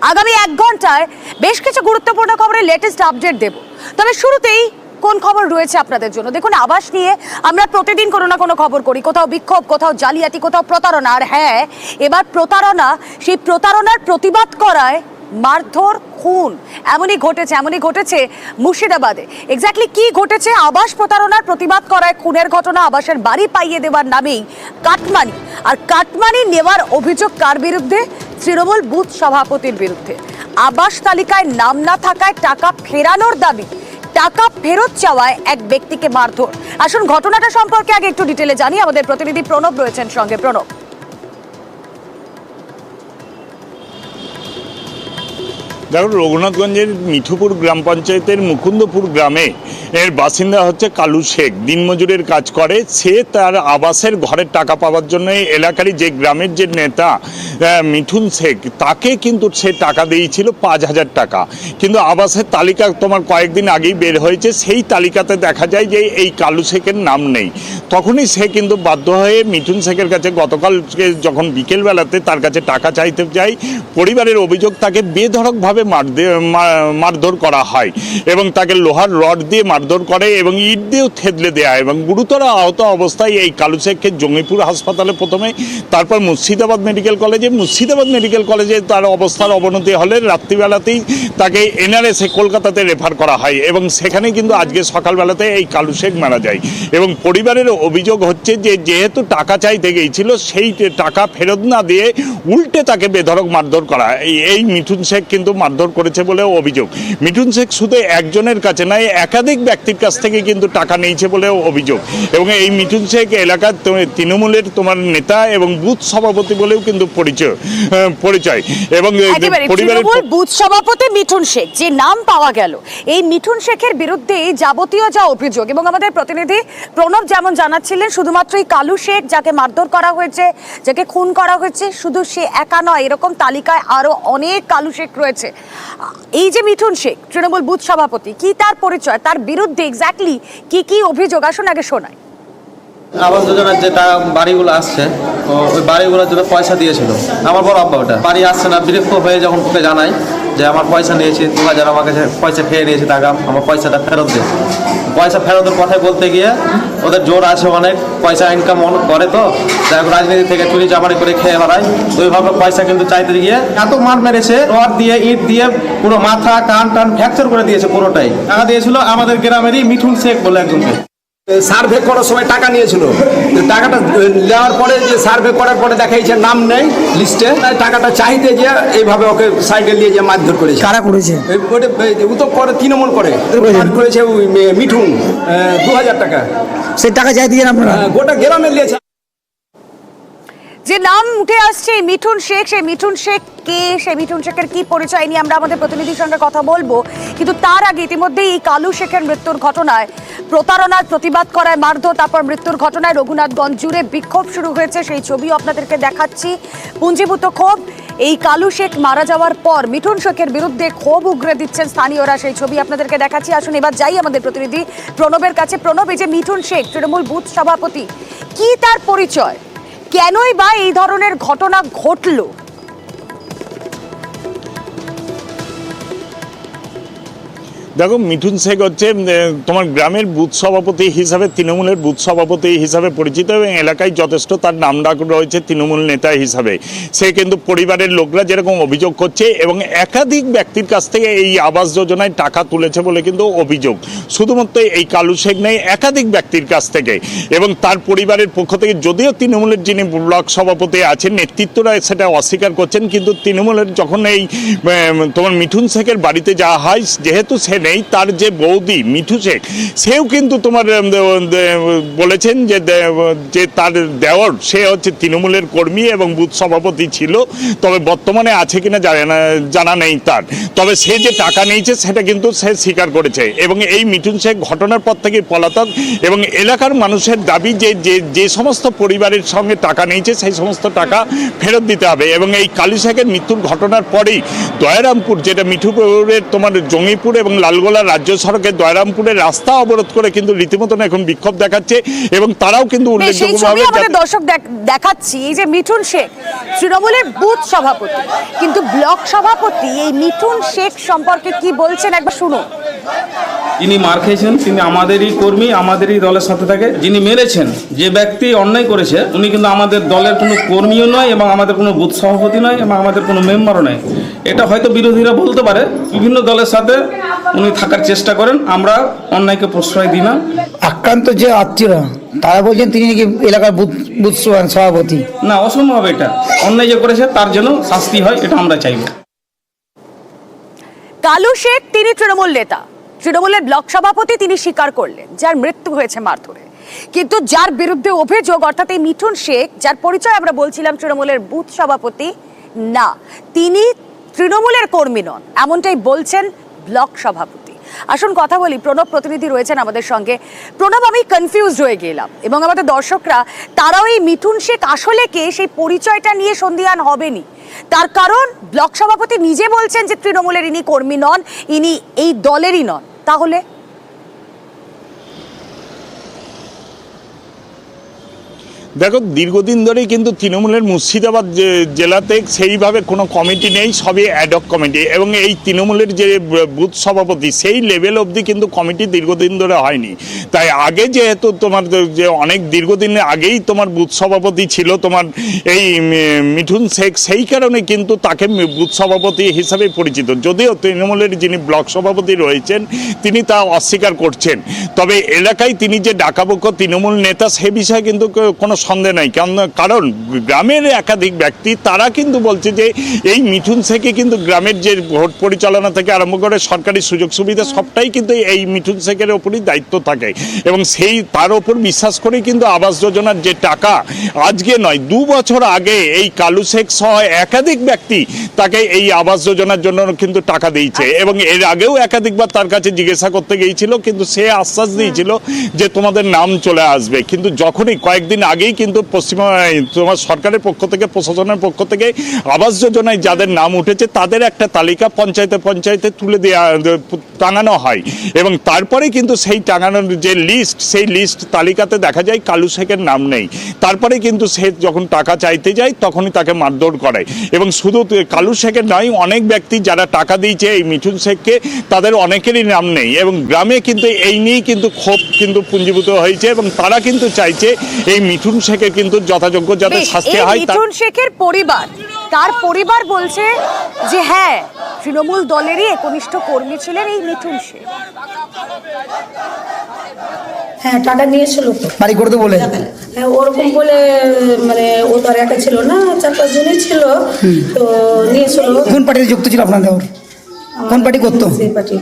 আগামী 1 ঘন্টায় বেশ কিছু গুরুত্বপূর্ণ খবরের লেটেস্ট আপডেট দেব। তবে শুরুতেই কোন খবর রয়েছে আপনাদের জন্য? দেখুন, আবাস নিয়ে আমরা প্রতিদিন কোনো না কোনো খবর করি, কোথাও বিক্ষোভ, কোথাও জালিয়াতি, কোথাও প্রতারণা। আর হ্যাঁ, এবার প্রতারণা, সেই প্রতারণার প্রতিবাদ করায় মারধর, খুন এমনই ঘটেছে মুর্শিদাবাদে। এক্স্যাক্টলি কি ঘটেছে? আবাস প্রতারণার প্রতিবাদ করায় খুনের ঘটনা, আবাসের বাড়ি পাইয়ে দেওয়ার নামেই কাটমানি। আর কাটমানি নেওয়ার অভিযোগ কার বিরুদ্ধে? তৃণমূল বুথ সভাপতির বিরুদ্ধে। আবাস তালিকায় নাম না থাকায় টাকা ফেরানোর দাবি, টাকা ফেরত চাওয়ায় এক ব্যক্তিকে মারধর। আসুন ঘটনাটা সম্পর্কে আগে একটু ডিটেলে জানি। আমাদের প্রতিনিধি প্রণব রয়েছেন সঙ্গে। প্রণব, দেখুন, রঘুনাথগঞ্জের মিঠুপুর গ্রাম পঞ্চায়েতের মুকুন্দপুর গ্রামে এর বাসিন্দা হচ্ছে কালু শেখ। দিনমজুরের কাজ করে সে। তার আবাসের ঘরের টাকা পাওয়ার জন্য এলাকারই যে গ্রামের যে নেতা মিঠুন শেখ, তাকে কিন্তু সে টাকা দিয়েছিল 5,000 টাকা। কিন্তু আবাসের তালিকা তোমার কয়েকদিন আগেই বের হয়েছে, সেই তালিকাতে দেখা যায় যে এই কালু শেখের নাম নেই। তখনই সে কিন্তু বাধ্য হয়ে মিঠুন শেখের কাছে গতকালকে যখন বিকেলবেলাতে তার কাছে টাকা চাইতে যায়, পরিবারের অভিযোগ তাকে বেধড়কভাবে মারধর করা হয় এবং তাকে লোহার রড দিয়ে মারধর করে এবং ইট দিয়েও থেতলে দেওয়া হয় এবং গুরুতর আহত অবস্থায় এই কালু শেখকে জঙ্গিপুর হাসপাতালে প্রথমে, তারপর মুর্শিদাবাদ মেডিকেল কলেজে তার অবস্থার অবনতি হলে রাত্রিবেলাতেই তাকে এনআরএসে কলকাতাতে রেফার করা হয় এবং সেখানে কিন্তু আজকে সকালবেলাতে এই কালু শেখ মারা যায়। এবং পরিবারের অভিযোগ হচ্ছে যে যেহেতু টাকা চাইতে গিয়েছিল, সেই টাকা ফেরত না দিয়ে উল্টে তাকে বেধড়ক মারধর করা। এই মিঠুন শেখ কিন্তু মারধর করেছে বলে অভিযোগ। মিঠুন শেখ শুধু একজনের কাছে নয়, একাধিক ব্যক্তির কাছ থেকে কিন্তু টাকা নিয়েছে বলে অভিযোগ। এবং এই মিঠুন শেখ এলাকার তৃণমূলের তোমার নেতা এবং বুথ সভাপতি বলেও কিন্তু পরিচয়। এবং পরিবারের বুথ সভাপতি মিঠুন শেখ যে নাম পাওয়া গেল, এই মিঠুন শেখের বিরুদ্ধে যাবতীয় যা অভিযোগ, এবং আমাদের প্রতিনিধি প্রণব যেমন জানাচ্ছিলেন, শুধুমাত্র এই কালু শেখ যাকে মারধর করা হয়েছে, যাকে খুন করা হয়েছে, শুধু সে একা নয়, এরকম তালিকায় আরো অনেক কালু শেখ রয়েছে। এই যে মিঠুন শেখ তৃণমূল বুথ সভাপতি, কি তার পরিচয়, তার বিরুদ্ধে এক্স্যাক্টলি কি অভিযোগ? আসুন আগে শোনাই। আবাস যোজনার যে বাড়িগুলো আসছে, তো ওই বাড়িগুলোর জন্য পয়সা দিয়েছিল আমার বড় আব্বা। ওটা বাড়ি আসছে না, বিরক্ত হয়ে যখন ওকে জানাই যে আমার পয়সা নিয়েছি 2,000, আমার কাছে পয়সা খেয়ে নিয়েছে টাকা, আমার পয়সাটা ফেরত দে। পয়সা ফেরতের কথাই বলতে গিয়ে ওদের জোর আছে অনেক, পয়সা ইনকাম অনেক করে, তো যাই রাজনীতি থেকে চুরি চামারি করে খেয়ে বেড়ায়। ওইভাবে পয়সা কিন্তু চাইতে গিয়ে এত মার মেরেছে, রড দিয়ে ইট দিয়ে পুরো মাথা কান টান ফ্র্যাকচার করে দিয়েছে পুরোটাই। টাকা দিয়েছিল আমাদের গ্রামেরই মিঠুন শেখ বলে একজনকে। সার্ভে করার সময় টাকা নিয়েছিল, টাকাটা নেওয়ার পরে যে সার্ভে করার পরে দেখাইছে নাম নেই লিস্টে, টাকাটা চাইতে গিয়ে এইভাবে ওকে সাইকেল নিয়ে যে মারধর করেছে। কারা করেছে? ও তো করে তৃণমূল করেছে ওই মিঠুন 2,000 টাকা। সেই টাকা চাইতে গিয়ে আপনারা গোটা গ্রামে নিয়েছে। যে নাম উঠে আসছে মিঠুন শেখ, সেই মিঠুন শেখ কে, সেই মিঠুন শেখের কি পরিচয় নিয়ে আমরা আমাদের প্রতিনিধির সঙ্গে কথা বলবো। কিন্তু তার আগে ইতিমধ্যে এই কালু শেখের মৃত্যুর ঘটনায়, প্রতারণার প্রতিবাদ করায় মারধর, তারপর মৃত্যুর ঘটনায় রঘুনাথগঞ্জ জুড়ে বিক্ষোভ শুরু হয়েছে। সেই ছবিও আপনাদেরকে দেখাচ্ছি। পুঞ্জীভূত ক্ষোভ। এই কালু শেখ মারা যাওয়ার পর মিঠুন শেখের বিরুদ্ধে ক্ষোভ উগরে দিচ্ছেন স্থানীয়রা, সেই ছবি আপনাদেরকে দেখাচ্ছি। আসুন এবার যাই আমাদের প্রতিনিধি প্রণবের কাছে। প্রণব, এই যে মিঠুন শেখ তৃণমূল বুথ সভাপতি, কি তার পরিচয়, কেনই বা এই ধরনের ঘটনা ঘটলো? দেখো, মিঠুন শেখ হচ্ছে তোমার গ্রামের বুথ সভাপতি হিসাবে, তৃণমূলের বুথ সভাপতি হিসাবে পরিচিত এবং এলাকায় যথেষ্ট তার নামডাক রয়েছে তৃণমূল নেতা হিসাবে। সে কিন্তু পরিবারের লোকরা যেরকম অভিযোগ করছে এবং একাধিক ব্যক্তির কাছ থেকে এই আবাস যোজনায় টাকা তুলেছে বলে কিন্তু অভিযোগ। শুধুমাত্র এই কালু শেখ নেই, একাধিক ব্যক্তির কাছ থেকে। এবং তার পরিবারের পক্ষ থেকে, যদিও তৃণমূলের যিনি ব্লক সভাপতি আছেন, নেতৃত্বরা সেটা অস্বীকার করছেন, কিন্তু তৃণমূলের যখন এই তোমার মিঠুন শেখের বাড়িতে যাওয়া হয়, যেহেতু সে নেই, তার যে বৌদি মিঠু শেখ, সেও কিন্তু তোমার বলেছেন যে তার দেওর, সে হচ্ছে তৃণমূলের কর্মী এবং বুথ সভাপতি ছিল, তবে বর্তমানে আছে কিনা জানা নেই তার। তবে সে যে টাকা নিয়েছে সেটা কিন্তু সে স্বীকার করেছে। এবং এই মিঠুন শেখ ঘটনার পর থেকে পলাতক এবং এলাকার মানুষের দাবি যে সমস্ত পরিবারের সঙ্গে টাকা নিয়েছে সেই সমস্ত টাকা ফেরত দিতে হবে। এবং এই কালু শেখের মৃত্যুর ঘটনার পরেই দয়ারামপুর, যেটা মিঠুপুরের তোমার জঙ্গিপুর এবং লাল বেলগোলা রাজ্য সড়কের দয়রামপুরের রাস্তা অবরোধ করে কিন্তু রীতিমতন এখন বিক্ষোভ দেখাচ্ছে এবং তারাও কিন্তু সেই ছবি আমাদের দর্শক দেখাচ্ছি। এই যে মিঠুন শেখ তৃণমূলের বুথ সভাপতি, কিন্তু ব্লক সভাপতি এই মিঠুন শেখ সম্পর্কে কি বলছেন একবার শুনুন। তিনি মার খেয়েছেন, তিনি আমাদেরই কর্মী, আমাদেরই দলের সাথে থাকে। যিনি মেরেছেন, যে ব্যক্তি অন্যায় করেছে, উনি কিন্তু আমাদের দলের কোনো কর্মীও নয় এবং আমাদের কোনো বুথ সভাপতি নয় এবং আমাদের কোনো মেম্বারও নয়। এটা হয়তো বিরোধীরা বলতে পারে, বিভিন্ন দলের সাথে উনি থাকার চেষ্টা করেন, আমরা অন্যায়কে প্রশ্রয় দিই না। আক্রান্ত যে আত্মীয়রা তারা বলছেন তিনি নাকি এলাকার বুথ সভাপতি। না, অসম্ভব। এটা অন্যায় যে করেছে তার জন্য শাস্তি হয়, এটা আমরা চাইব। কালু শেখ তিনি তৃণমূল নেতা, তৃণমূলের ব্লক সভাপতি, তিনি স্বীকার করলেন যার মৃত্যু হয়েছে মারধরে। কিন্তু যার বিরুদ্ধে অভিযোগ, অর্থাৎ এই মিঠুন শেখ, যার পরিচয় আমরা বলছিলাম তৃণমূলের বুথ সভাপতি না, তিনি তৃণমূলের কর্মী নন, এমনটাই বলছেন ব্লক সভাপতি। আসুন কথা বলি, প্রণব প্রতিনিধি রয়েছেন আমাদের সঙ্গে। প্রণব, আমি কনফিউজড হয়ে গেলাম এবং আমাদের দর্শকরা তারাও এই মিঠুন শেখ আসলে কে সেই পরিচয়টা নিয়ে সন্দিহান হবেনি। তার কারণ ব্লক সভাপতি নিজে বলছেন যে তৃণমূলের ইনি কর্মী নন, ইনি এই দলেরই নন। তাহলে দেখো, দীর্ঘদিন ধরেই কিন্তু তৃণমূলের মুর্শিদাবাদ জেলাতে সেইভাবে কোনো কমিটি নেই, সবই অ্যাডহক কমিটি। এবং এই তৃণমূলের যে বুথ সভাপতি, সেই লেভেল অবধি কিন্তু কমিটি দীর্ঘদিন ধরে হয়নি। তাই আগে যেহেতু তোমার যে অনেক দীর্ঘদিন আগেই তোমার বুথ সভাপতি ছিল তোমার এই মিঠুন শেখ, সেই কারণে কিন্তু তাকে বুথ সভাপতি হিসাবে পরিচিত। যদিও তৃণমূলের যিনি ব্লক সভাপতি রয়েছেন তিনি তা অস্বীকার করছেন, তবে এলাকায় তিনি যে ডাকাবুকো তৃণমূল নেতা সে বিষয়ে কিন্তু কোনো সন্দেহ নাই। কারণ গ্রামের একাধিক ব্যক্তি তারা কিন্তু বলছে যে এই মিঠুন শেখে কিন্তু গ্রামের যে ভোট পরিচালনা থেকে আরম্ভ করে সরকারি সুযোগ সুবিধা সবটাই কিন্তু এই মিঠুন শেখের ওপরই দায়িত্ব থাকে। এবং সেই তার ওপর বিশ্বাস করেই কিন্তু আবাস যোজনার যে টাকা আজকে নয় 2 বছর আগে এই কালু শেখ সহ একাধিক ব্যক্তি তাকে এই আবাস যোজনার জন্য কিন্তু টাকা দিয়েছে। এবং এর আগেও একাধিকবার তার কাছে জিজ্ঞাসা করতে গিয়েছিল, কিন্তু সে আশ্বাস দিয়েছিল যে তোমাদের নাম চলে আসবে। কিন্তু যখনই কয়েকদিন আগেই কিন্তু তোমার সরকারের পক্ষ থেকে, প্রশাসনের পক্ষ থেকে আবাস যোজনায় যাদের নাম উঠেছে তাদের একটা তালিকা পঞ্চায়েতে তুলে দেওয়া টাঙানো হয় এবং তারপরে কিন্তু সেই টাঙানোর যে লিস্ট, সেই লিস্ট তালিকাতে দেখা যায় কালু শেখের নাম নেই। তারপরে কিন্তু সে যখন টাকা চাইতে যায় তখনই তাকে মারধর করে। এবং শুধু কালু শেখের নয়, অনেক ব্যক্তি যারা টাকা দিয়েছে এই মিঠুন শেখকে তাদের অনেকেরই নাম নেই। এবং গ্রামে কিন্তু এই নিয়েই কিন্তু ক্ষোভ কিন্তু পুঞ্জীভূত হয়েছে এবং তারা কিন্তু চাইছে এই মিঠুন শেখের কিন্তু যথাযোগ্য যাতে শাস্তি হয়। মিঠুন শেখের পরিবার, তার পরিবার বলছে যে হ্যাঁ, তৃণমূল দলেরই একনিষ্ঠ কর্মী ছিলেন এই মিঠুন শেখ। হ্যাঁ, টাকা নিয়েছিল তো বাড়ি করতে বলে। হ্যাঁ, ওরকম বলে, মানে ও তো আর একা ছিল না, 4-5 জনই ছিল, তো নিয়েছিল। কোন পার্টিতে যুক্ত ছিল আপনাদের? কোন পার্টি করতো? সেই পার্টি।